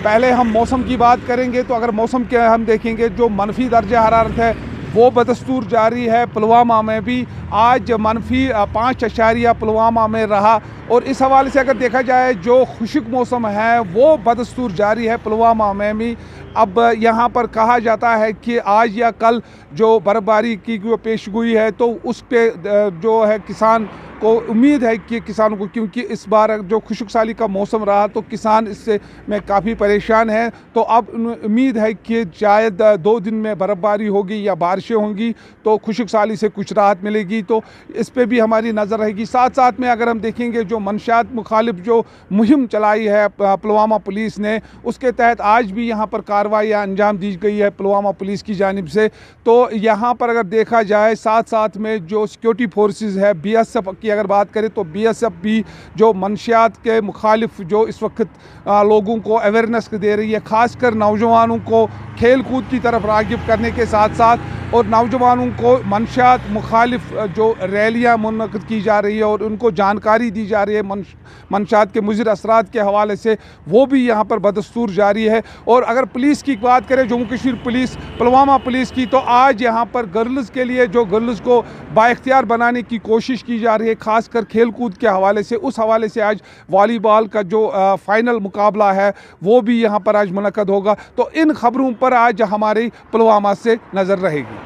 पहले हम मौसम की बात करेंगे तो अगर मौसम के हम देखेंगे जो मनफी दर्जा हरारत है वो बदस्तूर जारी है। पुलवामा में भी आज मनफी 5 पुलवामा में रहा और इस हवाले से अगर देखा जाए जो खुश्क मौसम है वो बदस्तूर जारी है पुलवामा में भी। अब यहाँ पर कहा जाता है कि आज या कल जो बर्फबारी की जो पेशगोई है तो उस पे जो है किसान को उम्मीद है कि किसानों को, क्योंकि इस बार जो खुश्क साली का मौसम रहा तो किसान इससे में काफ़ी परेशान हैं। तो अब उम्मीद है कि शायद 2 दिन में बर्फबारी होगी या बारिशें होंगी तो खुश्क साली से कुछ राहत मिलेगी, तो इस पर भी हमारी नज़र रहेगी। साथ साथ में अगर हम देखेंगे जो मंशियात मुखालिफ जो मुहिम चलाई है पुलवामा पुलिस ने, उसके तहत आज भी यहाँ पर कार्रवाई अंजाम दी गई है पुलवामा पुलिस की जानिब से। तो यहाँ पर अगर देखा जाए साथ साथ में जो सिक्योरिटी फोर्सेस है BSF की अगर बात करें तो BSF भी जो मंशियात के मुखालिफ जो इस वक्त लोगों को अवेयरनेस दे रही है, ख़ासकर नौजवानों को खेल कूद की तरफ राग़िब करने के साथ साथ और नौजवानों को मंशियात मुखालिफ जो रैलियाँ मुनक़िद की जा रही है और उनको जानकारी दी जा रही है मंशियात के मुज़िर असरात के हवाले से, वो भी यहाँ पर बदस्तूर जारी है। और अगर पुलिस की बात करें जम्मू कश्मीर पुलिस पुलवामा पुलिस की, तो आज यहाँ पर गर्ल्स के लिए जो गर्ल्स को बाइख्तियार बनाने की कोशिश की जा रही है ख़ासकर खेल कूद के हवाले से, उस हवाले से आज वॉलीबॉल का जो फ़ाइनल मुकाबला है वो भी यहाँ पर आज मुनक़िद होगा। तो इन ख़बरों पर आज हमारी पुलवामा से नज़र रहेगी।